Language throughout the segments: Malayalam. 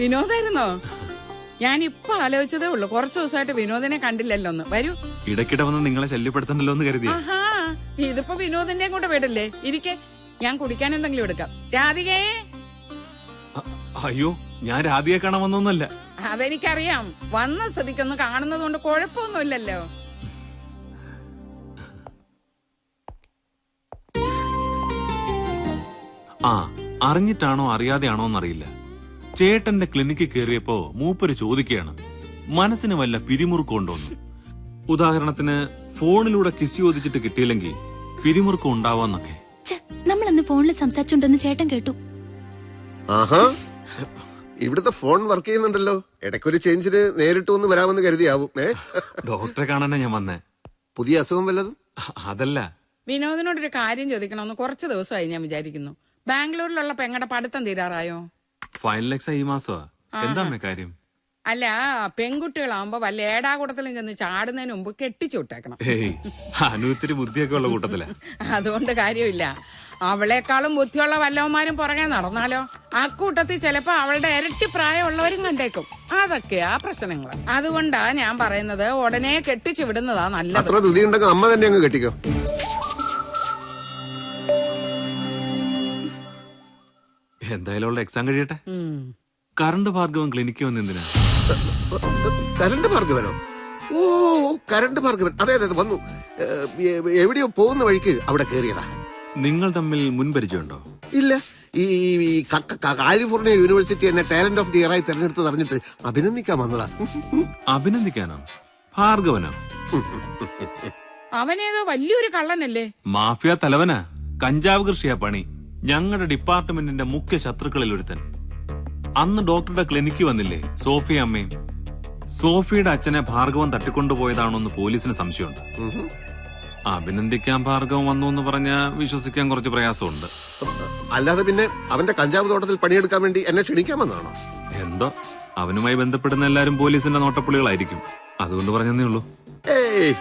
വിനോദായിരുന്നോ? ഞാനിപ്പോ ആലോചിച്ചതേ ഉള്ളൂ, കുറച്ചു ദിവസമായിട്ട് വിനോദിനെ കണ്ടില്ലല്ലോ. ഒന്ന് വരൂ. ഇടയ്ക്കിടെ വന്ന് നിങ്ങളെ ശല്യപ്പെടുത്തണ്ടല്ലോ എന്ന് കരുതി. ആഹാ, ഇതിപ്പോ വിനോദിന്റെ കൂടെ വീടല്ലേ, ഇരിക്കെ. ഞാൻ കുടിക്കാൻ എന്തെങ്കിലും എടുക്കാം. രാധികേ. അയ്യോ, ഞാൻ രാധികയെ കാണാൻ വന്നൊന്നുമല്ല. അതെനിക്കറിയാം. വന്ന സ്ഥിതിക്കൊന്ന് കാണുന്നത് കൊണ്ട് കുഴപ്പമൊന്നുമില്ലല്ലോ. ആ, അറിഞ്ഞിട്ടാണോ അറിയാതെയാണോ എന്നറിയില്ല, ചേട്ടന്റെ ക്ലിനിക്കിൽ കയറിയപ്പോ മൂപ്പര് ചോദിക്കുകയാണ്, മനസ്സിന് വല്ല പിരിമുറുക്കമുണ്ടോന്ന്. ഉദാഹരണത്തിന് ഫോണിലൂടെ കിസ് ചോദിച്ചിട്ട് കിട്ടിയില്ലെങ്കിൽ പിരിമുറുക്കം ഉണ്ടാവാന്നൊക്കെ. നമ്മളന്ന് ഫോണിൽ സംസാരിച്ചുണ്ടെന്ന് ചേട്ടൻ കേട്ടു. ആഹാ, ഇവിടുത്തെ ഫോൺ വർക്ക് ചെയ്യുന്നുണ്ടല്ലോ. ഇടയ്ക്കൊരു ചേഞ്ചിന് നേരിട്ട് ഒന്ന് വരാമെന്ന് കരുതിയാവും. ഡോക്ടറെ കാണാനാ ഞാൻ വന്നേ. പുതിയ അസുഖം വല്ലതും? അതല്ല, വിനോദിനോടൊരു കാര്യം ചോദിക്കണമെന്ന് കുറച്ച് ദിവസമായി ഞാൻ വിചാരിക്കുന്നു. ബാംഗ്ലൂരിലുള്ള പെങ്ങടെ പഠിത്തം തീരാറായോ? ഫൈനൽ എക്സാം ഈ മാസമാ. എന്താ കാര്യം? അല്ല, പെൺകുട്ടികളാവുമ്പോ വല്ല ഏടാകൂടത്തിലും ചെന്ന് ചാടുന്നതിന് മുമ്പ് കെട്ടിച്ചു വിട്ടേക്കണം. അനുത്തിരി ബുദ്ധിയൊക്കെ ഉള്ള കൂട്ടത്തില. അതുകൊണ്ട് കാര്യമില്ല. അവളെക്കാളും ബുദ്ധിയുള്ള വല്ലവന്മാരും പുറകെ നടന്നാലോ? അക്കൂട്ടത്തിൽ ചിലപ്പോ അവളുടെ ഇരട്ടി പ്രായമുള്ളവരും കണ്ടേക്കും. അതൊക്കെയാ പ്രശ്നങ്ങൾ. അതുകൊണ്ടാ ഞാൻ പറയുന്നത് ഉടനെ കെട്ടിച്ചു വിടുന്നതാ നല്ലത്. അത്ര ധൃതിയുണ്ടെങ്കിൽ അമ്മ തന്നെ അങ്ങ് കെട്ടിക്കോ. എന്തായാലും എക്സാം കഴിയട്ടെ. കറണ്ട് ഭാർഗവൻ ക്ലിനിക്ക് വന്ന് എന്തിനാ? കരണ്ട് ഭാർഗവനോ? ഓ, കരണ്ട് ഭാർഗവൻ. അതെ അതെ, വന്നു. എവിടെയോ പോകുന്ന വഴിക്ക് അവിടെ കയറിയതാ. നിങ്ങൾ തമ്മിൽ മുൻപരിചയമുണ്ടോ? ഇല്ല. ഈ കാലിഫോർണിയ യൂണിവേഴ്സിറ്റി എന്നെ ടാലന്റ് ഓഫ് ദി ഇയർ ആയി തെരഞ്ഞെടുത്ത് പറഞ്ഞിട്ട് അഭിനന്ദിക്കാൻ വന്നതാ. അഭിനന്ദിക്കാനോ? ഭാർഗവനോ? അവനേതോ വലിയൊരു കള്ളനല്ലേ? മാഫിയ തലവനാ. കഞ്ചാവ് കൃഷിയാ പണി. ഞങ്ങളുടെ ഡിപ്പാർട്ട്മെന്റിന്റെ മുഖ്യ ശത്രുക്കളിൽ ഒരുത്തൻ. അന്ന് ഡോക്ടറുടെ ക്ലിനിക്ക് വന്നില്ലേ സോഫിയ അമ്മയും? സോഫിയുടെ അച്ഛനെ ഭാർഗവൻ തട്ടിക്കൊണ്ടുപോയതാണോന്ന് പോലീസിന് സംശയമുണ്ട്. അഭിനന്ദിക്കാൻ ഭാർഗവൻ വന്നു എന്ന് പറഞ്ഞാ വിശ്വസിക്കാൻ കുറച്ച് പ്രയാസമുണ്ട്. അല്ലാതെ പിന്നെ അവന്റെ കഞ്ചാവ് തോട്ടത്തിൽ പണിയെടുക്കാൻ വേണ്ടി എന്നെ ക്ഷണിക്കാമെന്നാണോ? എന്തോ, അവനുമായി ബന്ധപ്പെടുന്ന എല്ലാരും പോലീസിന്റെ നോട്ടപ്പുള്ളികളായിരിക്കും. അതുകൊണ്ട് പറഞ്ഞതേ ഉള്ളൂ. ഏയ്,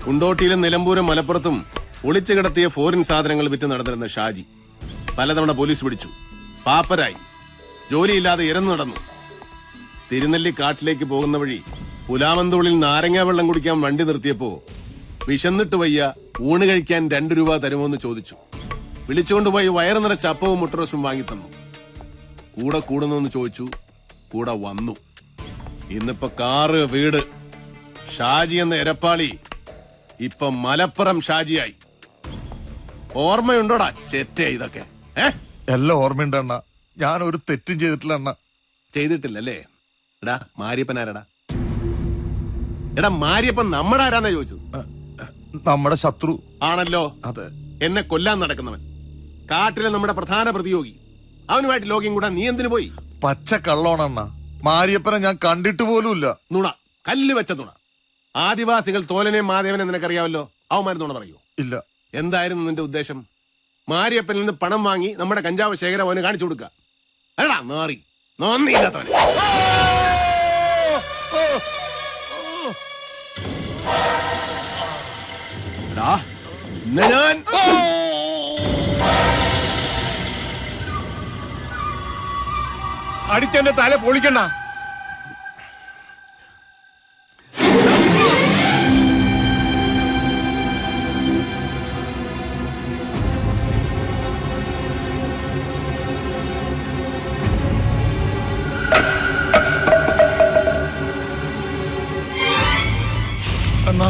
കുണ്ടോട്ടിയിലും നിലമ്പൂരും മലപ്പുറത്തും ഒളിച്ചു കിടത്തിയ ഫോറിൻ സാധനങ്ങൾ വിറ്റ് നടന്നിരുന്ന ഷാജി പലതവണ പോലീസ് പിടിച്ചു. പാപ്പരായി, ജോലിയില്ലാതെ ഇരന്നു നടന്നു. തിരുനെല്ലി കാട്ടിലേക്ക് പോകുന്ന വഴി പുലാമന്തോളിൽ നാരങ്ങാ വെള്ളം കുടിക്കാൻ വണ്ടി നിർത്തിയപ്പോ വിശന്നിട്ട് വയ്യ, ഊണ് കഴിക്കാൻ 2 രൂപ തരുമോന്ന് ചോദിച്ചു. വിളിച്ചുകൊണ്ടുപോയി വയറു നിറച്ച അപ്പവും മുട്ടറോസും വാങ്ങിത്തന്നു. കൂടെ കൂടുന്നോന്ന് ചോദിച്ചു. കൂടെ വന്നു. ഇന്നിപ്പോ കാറ്, വീട്. ഷാജി എന്ന എരപ്പാളി ഇപ്പൊ മലപ്പുറം ഷാജിയായി. ഓർമ്മയുണ്ടോടാ ചെറ്റേ ഇതൊക്കെ? എല്ലാം ഓർമ്മയുണ്ട് അണ്ണ. ഞാൻ ഒരു തെറ്റും ചെയ്തിട്ടില്ല അണ്ണ. ചെയ്തിട്ടില്ലല്ലേ? എടാ മാരിയപ്പൻ ആരടാ? എടാ മാരിയപ്പൻ നമ്മുടെ ആരാന്നാ ചോദിച്ചത്? നമ്മുടെ ശത്രു ആണല്ലോ. അതെ. എന്നെ കൊല്ലാൻ നടക്കുന്നവൻ, കാട്ടിലെ നമ്മുടെ പ്രധാന പ്രതിയോഗി. അവനുമായിട്ട് ലോകം കൂടാ നീ എന്തിനു പോയി? പച്ച കള്ളോണണ്ണ. മാരിയപ്പനെ ഞാൻ കണ്ടിട്ട് പോലുമില്ല. നുണ, കല്ല് വെച്ച നുണ. ആദിവാസികൾ തോലനെയും മാധവനെ നിനക്കറിയാവല്ലോ. അവന്മാർ നുണ പറയൂ? ഇല്ല. എന്തായിരുന്നു നിന്റെ ഉദ്ദേശം? മാരിയപ്പനിൽ നിന്ന് പണം വാങ്ങി നമ്മുടെ കഞ്ചാവ് ശേഖരം അവന് കാണിച്ചു കൊടുക്കുക. അല്ലടാ നാറി, നന്ദിയില്ലാത്തവനെ. ഞാൻ അടിച്ചെന്റെ തല പൊളിക്കണ്ട. അണ്ണാ,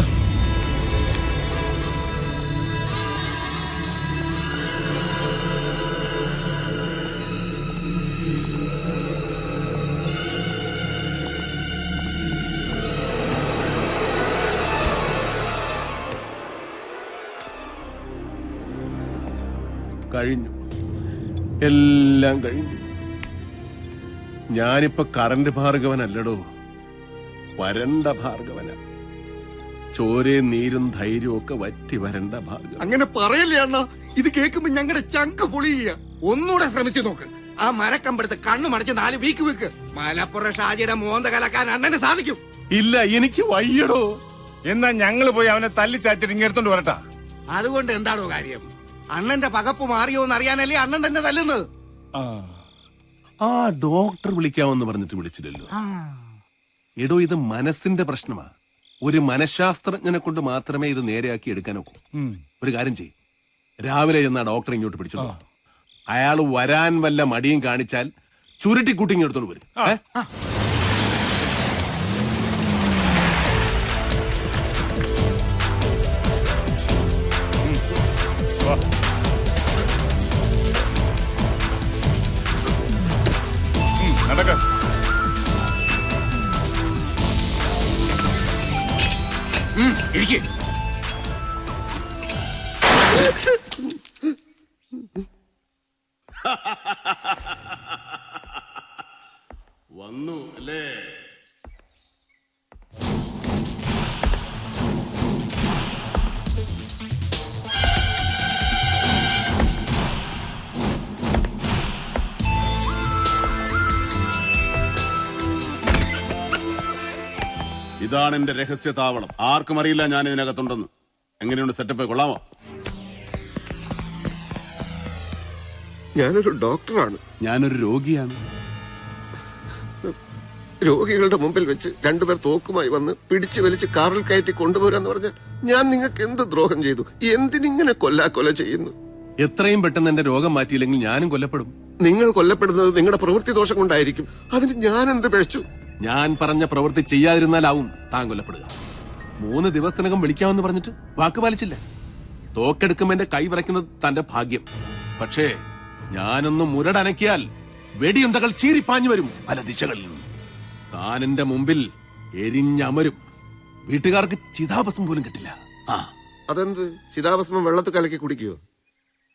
കഴിഞ്ഞു, എല്ലാം കഴിഞ്ഞു. ഞാനിപ്പോ കറന്റ് ഭാർഗവനല്ലടോ, വരണ്ട ഭാർഗവന. ചോരയും നീരും ധൈര്യവും ഒക്കെ വറ്റി വരണ്ട ഭാർഗവൻ. അങ്ങനെ പറയല്ലേ അണ്ണ, ഇത് കേൾക്കുമ്പോ ഞങ്ങളുടെ ചങ്ക് പൊളിയ. ഒന്നുകൂടെ ശ്രമിച്ചു നോക്ക്. ആ മരക്കമ്പെടുത്ത് കണ്ണു മടച്ച് 4 വീക്ക് വെക്ക്. മലപ്പുറം ഷാജിയുടെ മോന്ത കലക്കാൻ അണ്ണന് സാധിക്കും. ഇല്ല, എനിക്ക് വയ്യടോ. എന്നാ ഞങ്ങള് പോയി അവനെ തല്ലിച്ചാച്ചിട്ട് ഇങ്ങെടുത്തോണ്ട് വരട്ടാ. അതുകൊണ്ട് എന്താണോ കാര്യം? അണ്ണന്റെ പകപ്പ് മാറിയോ എന്ന് അറിയാനല്ലേ അണ്ണൻ തന്നെ തല്ലുന്നത്. ആ ഡോക്ടർ വിളിക്കാമെന്ന് പറഞ്ഞിട്ട് വിളിച്ചില്ലല്ലോ. എടോ, ഇത് മനസ്സിന്റെ പ്രശ്നമാ. ഒരു മനഃശാസ്ത്രജ്ഞനെ കൊണ്ട് മാത്രമേ ഇത് നേരെയാക്കി എടുക്കാനൊക്കൂ. ഒരു കാര്യം ചെയ്യ്, രാവിലെ ചെന്നാ ഡോക്ടറെ ഇങ്ങോട്ട് പിടിച്ചു. അയാൾ വരാൻ വല്ല മടിയും കാണിച്ചാൽ ചുരുട്ടിക്കൂട്ടി ഇങ്ങോട്ട് വരും. നടക്ക. ഇരിക്ക്. വന്നു അല്ലേ? ഇതാണ് എന്റെ രഹസ്യ താവളം. ആർക്കും അറിയില്ല ഞാൻ ഇതിനകത്തുണ്ടെന്ന്. എങ്ങനെയുണ്ട് സെറ്റപ്പ്? കൊള്ളാമോ? ഞാനൊരു ഡോക്ടറാണ്. ഞാനൊരു രോഗിയാണ്. രോഗികളുടെ മുമ്പിൽ വെച്ച് 2 പേർ തോക്കുമായി വന്ന് പിടിച്ചു വലിച്ച് കാറിൽ കയറ്റി കൊണ്ടുപോരാന്ന് പറഞ്ഞാൽ ഞാൻ നിങ്ങൾക്ക് എന്ത് ദ്രോഹം ചെയ്തു? എന്തിനിങ്ങനെ കൊല ചെയ്യുന്നു? എത്രയും പെട്ടെന്ന് എന്റെ രോഗം മാറ്റിയില്ലെങ്കിൽ ഞാനും കൊല്ലപ്പെടും. നിങ്ങൾ കൊല്ലപ്പെടുന്നത് നിങ്ങളുടെ പ്രവൃത്തി ദോഷം കൊണ്ടായിരിക്കും. അതിന് ഞാൻ എന്ത് പിഴച്ചു? ഞാൻ പറഞ്ഞ പ്രവൃത്തി ചെയ്യാതിരുന്നാലാവും താൻ കൊല്ലപ്പെടുക. 3 ദിവസത്തിനകം വിളിക്കാമെന്ന് പറഞ്ഞിട്ട് വാക്ക് പാലിച്ചില്ല. തോക്കെടുക്കുമ്പോ എന്റെ കൈ വിറയ്ക്കുന്നത് തന്റെ ഭാഗ്യം. പക്ഷേ ഞാനൊന്ന് മുരടനക്കിയാൽ വെടിയുണ്ടകൾ ചീറിപ്പാഞ്ഞു വരും പല ദിശകളിൽ നിന്നും. താൻ എന്റെ മുമ്പിൽ എരിഞ്ഞമരും. വീട്ടുകാർക്ക് ചിതാഭസ്മം പോലും കിട്ടില്ല. അതെന്ത്? ചിതാഭസ്മം വെള്ളത്തിൽ കലക്കി കുടിക്കുവോ?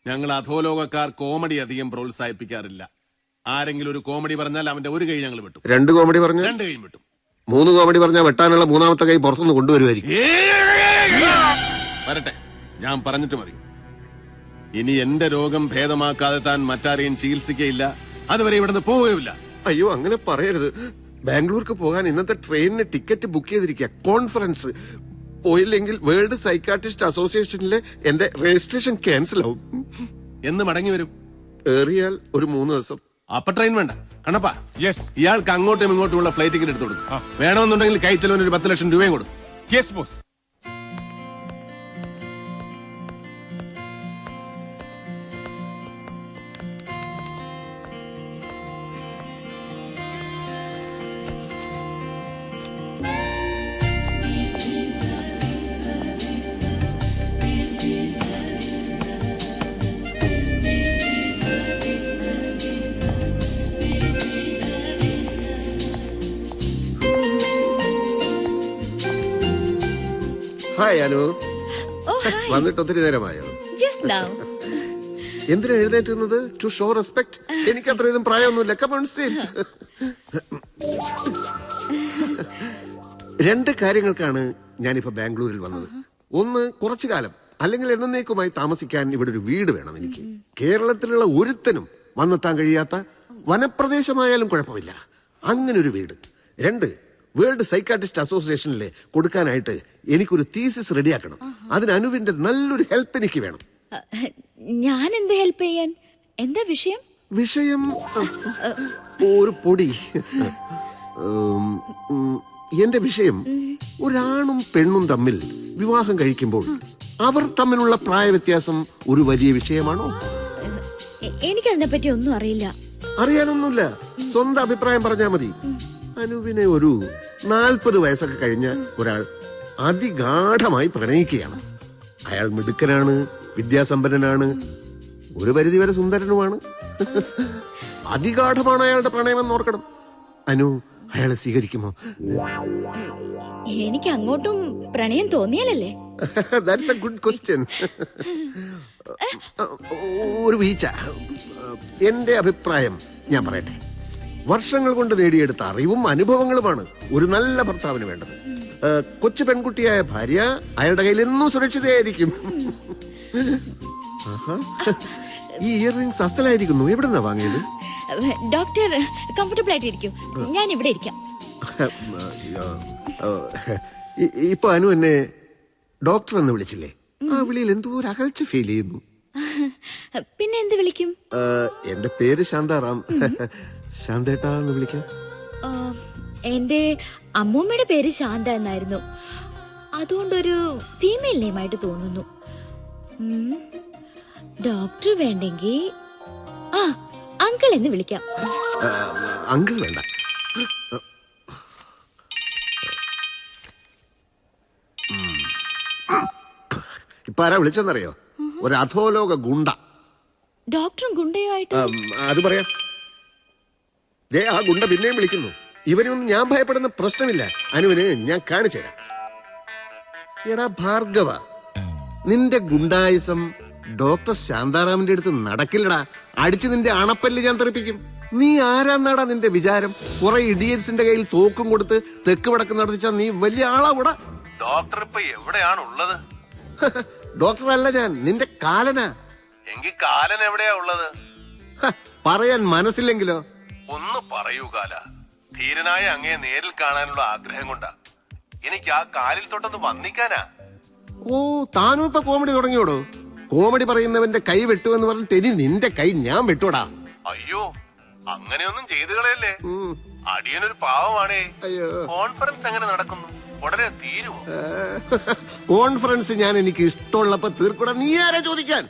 ഞങ്ങൾ അധോലോകക്കാർ കോമഡി അധികം പ്രോത്സാഹിപ്പിക്കാറില്ല. ആരെങ്കിലും ഒരു കോമഡി പറഞ്ഞാൽ അവന്റെ ഒരു കൈ ഞങ്ങൾ വെട്ടും. 2 കോമഡി പറഞ്ഞാൽ 2 കൈയും വെട്ടും. 3 കോമഡി പറഞ്ഞാൽ വെട്ടാനുള്ള 3ാമത്തെ കൈ പുറത്തുനിന്ന് കൊണ്ടുവരുമായിരിക്കും. വരട്ടെ, ഞാൻ പറഞ്ഞിട്ട് മതി. ഇനി എന്റെ രോഗം ഭേദമാക്കാതെ താൻ മറ്റാരെയും ചികിത്സിക്കയില്ല. അതുവരെ ഇവിടുന്ന് പോവുകയില്ല. അയ്യോ, അങ്ങനെ പറയരുത്. ബാംഗ്ലൂർക്ക് പോകാൻ ഇന്നത്തെ ട്രെയിനിന് ടിക്കറ്റ് ബുക്ക് ചെയ്തിരിക്കുക. കോൺഫറൻസ് പോയില്ലെങ്കിൽ വേൾഡ് സൈക്കാട്രിസ്റ്റ് അസോസിയേഷനിലെ എന്റെ രജിസ്ട്രേഷൻ ക്യാൻസൽ ആവും. എന്ന് മടങ്ങി വരും? ഏറിയാൽ ഒരു 3 ദിവസം. അപ്പൊ ട്രെയിൻ വേണ്ട കണ്ണപ്പാ. യെസ് ഇയാൾക്ക് അങ്ങോട്ടും ഇങ്ങോട്ടുമുള്ള ഫ്ലൈറ്റ് ടിക്കറ്റ് എടുത്തു കൊടുക്കും. വേണമെന്നുണ്ടെങ്കിൽ കൈ ചെലവിന് ഒരു 10 ലക്ഷം രൂപയും കൊടുക്കും. Yes boss. Hi Anu. Oh, hi. വന്നിട്ട് ഒത്തിരി നേരമായോ? Just now. എന്തിനാ എഴുന്നേറ്റുന്നത്? To show respect. എനിക്ക് അത്ര ഇതും പ്രായമൊന്നുമില്ല. Come on, sit. 2 കാര്യങ്ങൾക്കാണ് ഞാനിപ്പോ ബാംഗ്ലൂരിൽ വന്നത്. ഒന്ന്, കുറച്ചു കാലം അല്ലെങ്കിൽ എന്നേക്കുമായി താമസിക്കാൻ ഇവിടെ ഒരു വീട് വേണം എനിക്ക്. കേരളത്തിലുള്ള ഒരുത്തനും വന്നെത്താൻ കഴിയാത്ത വനപ്രദേശമായാലും കുഴപ്പമില്ല, അങ്ങനെ ഒരു വീട്. 2, വേൾഡ് സൈക്കാട്രിസ്റ്റ് അസോസിയേഷനിലെ കൊടുക്കാനായിട്ട് എനിക്കൊരു തീസിസ് റെഡിയാക്കണം. അതിന് അനുവിന്റെ നല്ലൊരു ഹെൽപ്പ് എനിക്ക് വേണം. ഞാൻ എന്ത് ഹെൽപ്പ് ചെയ്യാൻ? എന്താ വിഷയം? വിഷയം ഒരു പൊടി. എന്റെ വിഷയം, ഒരാണും പെണ്ണും തമ്മിൽ വിവാഹം കഴിക്കുമ്പോൾ അവർ തമ്മിലുള്ള പ്രായ വ്യത്യാസം ഒരു വലിയ വിഷയമാണോ? എനിക്കതിനെ പറ്റി ഒന്നും അറിയില്ല. അറിയാനൊന്നുമില്ല, സ്വന്തം അഭിപ്രായം പറഞ്ഞാൽ മതി. അനുവിനെ ഒരു 40 വയസ്സൊക്കെ കഴിഞ്ഞ ഒരാൾ അതിഗാഠമായി പ്രണയിക്കുകയാണ്. അയാൾ മിടുക്കനാണ്, വിദ്യാസമ്പന്നനാണ്, ഒരു പരിധിവരെ സുന്ദരനുമാണ്. അതിഗാഠമാണ് അയാളുടെ പ്രണയമെന്ന് ഓർക്കണം. അനു അയാളെ സ്വീകരിക്കുമോ? എനിക്ക് അങ്ങോട്ടും പ്രണയം തോന്നിയാലല്ലേ? That's a good question. ഒരു വീഴ്ച. എന്റെ അഭിപ്രായം ഞാൻ പറയട്ടെ. വർഷങ്ങൾ കൊണ്ട് നേടിയെടുത്ത അറിവും അനുഭവങ്ങളുമാണ് ഒരു നല്ല ഭർത്താവിന് വേണ്ടത്. കൊച്ചു പെൺകുട്ടിയായ ഭാര്യ അയാളുടെ കയ്യിൽ എന്നും സുരക്ഷിതയായിരിക്കും. ആഹാ. ഈ ഇയർ റിംഗ്സ് അസലായിരിക്കുന്നു. എവിടെന്നാ വാങ്ങിയത്? ഡോക്ടർ കംഫർട്ടബിൾ ആയിട്ടിരിക്കും, ഞാൻ ഇവിടെ ഇരിക്കാം. ഇപ്പൊ അനു എന്നെ ഡോക്ടർ എന്ന് വിളിച്ചില്ലേ? ആ വിളിയിൽ എന്തോ ഒരു അകൽച്ച ഫീൽ ചെയ്യുന്നു. പിന്നെ എന്ത് വിളിക്കും? എന്റെ പേര് ശാന്താറാം. ശാന്തേട്ടാ എന്ന് വിളിക്കാം. എന്റെ അമ്മൂമ്മയുടെ പേര് ശാന്ത എന്നായിരുന്നു. അതുകൊണ്ടൊരു ഫീമെയിൽ നെയിമായിട്ട് തോന്നുന്നു. ഡോക്ടർ വേണ്ടെങ്കിൽ അങ്കിൾ എന്ന് വിളിക്കാം. അങ്കിൾ വേണ്ട. ഇപ്പൊ ആരാ വിളിച്ചെന്നറിയോ? ഒരു അധോലോക ഗുണ്ട. ഡോക്ടറും ഗുണ്ടയോ ആയിട്ട്? അത് പറയാം. ദേ ആ ഗുണ്ട പിന്നെയും വിളിക്കുന്നു. ഇവരൊന്നും ഞാൻ ഭയപ്പെടുന്ന പ്രശ്നമില്ല. അനുവിന് ഞാൻ കാണിച്ചു തരാം. എടാ ഭാർഗവ, നിന്റെ ഗുണ്ടായുസം ഡോക്ടർ ശാന്താറാമിന്റെ അടുത്ത് നടക്കില്ലടാ. അടിച്ച് നിന്റെ അണപ്പല്ല് ഞാൻ തെറിപ്പിക്കും. നീ ആരാന്നാടാ നിന്റെ വിചാരം? കുറെ ഇഡിയൻസിന്റെ കയ്യിൽ തോക്കും കൊടുത്ത് തെക്ക് വടക്ക് നടത്തിച്ചാ നീ വലിയ ആളാവൂടാ. ഡോക്ടർ ഇപ്പൊ എവിടെയാണ് ഉള്ളത്? ഡോക്ടർ അല്ല ഞാൻ, നിന്റെ കാലനാ. എങ്കിൽ കാലൻ എവിടെയാ ഉള്ളത്? പറയാൻ മനസ്സില്ലെങ്കിലോ? ഒന്ന് പറയൂ കാല. ധീരനായ അങ്ങയെ നേരിൽ കാണാനുള്ള ആഗ്രഹം കൊണ്ടാ. എനിക്ക് ആ കാലിൽ തൊട്ടൊന്ന് വന്നിക്കാനാ. ഓ, താനും ഇപ്പൊ കോമഡി തുടങ്ങിയോടോ? കോമഡി പറയുന്നവന്റെ കൈ വെട്ടുമെന്ന് പറഞ്ഞിട്ട് ഇനി നിന്റെ കൈ ഞാൻ വെട്ടൂടാ. അയ്യോ, അങ്ങനെയൊന്നും ചെയ്തു കളയല്ലേ. അടിയനൊരു പാവമാണേ. അയ്യോ. കോൺഫറൻസ് എങ്ങനെ നടക്കുന്നു? ഉടനെ തീരുവോ? കോൺഫറൻസ് ഞാൻ എനിക്ക് ഇഷ്ടമുള്ളപ്പോ തീർക്കൂടാ. നീ ആരാ ചോദിക്കാൻ?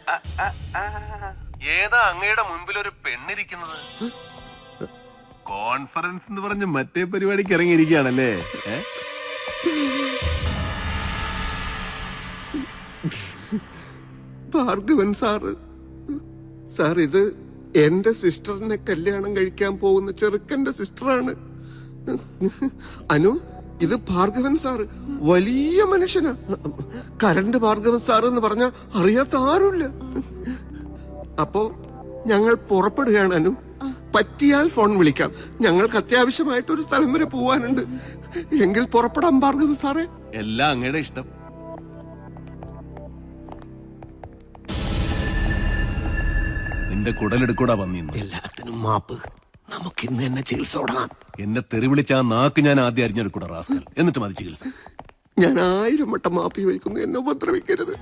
ഏതാ അങ്ങയുടെ മുൻപിൽ ഒരു പെണ്ണിരിക്കുന്നത്? കോൺഫറൻസ് എന്ന് പറഞ്ഞ് മറ്റേ പരിപാടിക്ക് ഇറങ്ങിയിരിക്കുകയാണല്ലേ? ഭാർഗവൻ സാറ്. സാർ, ഇത് എന്റെ സിസ്റ്ററിനെ കല്യാണം കഴിക്കാൻ പോകുന്ന ചെറുക്കന്റെ സിസ്റ്ററാണ്. അനു, ഇത് ഭാർഗവൻ സാറ്. വലിയ മനുഷ്യനാ. കരണ്ട് ഭാർഗവൻ സാർ എന്ന് പറഞ്ഞ അറിയാത്ത ആരുമില്ല. അപ്പോ ഞങ്ങൾ പുറപ്പെടുകയാണ് അനു. പറ്റിയാൽ ഫോൺ വിളിക്കാം. ഞങ്ങൾക്ക് അത്യാവശ്യമായിട്ട് ഒരു സ്ഥലം വരെ പോവാനുണ്ട്. എങ്കിൽ പുറപ്പെടാം ഭാർഗവൻ സാറേ. എല്ലാം അങ്ങയുടെ ഇഷ്ടം. നിന്റെ കുടലെടുക്കൂടാ വന്നിന്ന്. എല്ലാത്തിനും മാപ്പ്. നമുക്ക് ഇന്ന് തന്നെ ചികിത്സ തുടങ്ങാം. എന്നെ തെറി വിളിച്ച ആ നാക്ക് ഞാൻ ആദ്യം അരിഞ്ഞെടുക്കൂടാ റാസ്കൽ. എന്നിട്ട് മതി ചികിത്സ. ഞാൻ 1000 വട്ടം മാപ്പി വയ്ക്കുന്നു. എന്നെ ഉപദ്രവിക്കരുത്.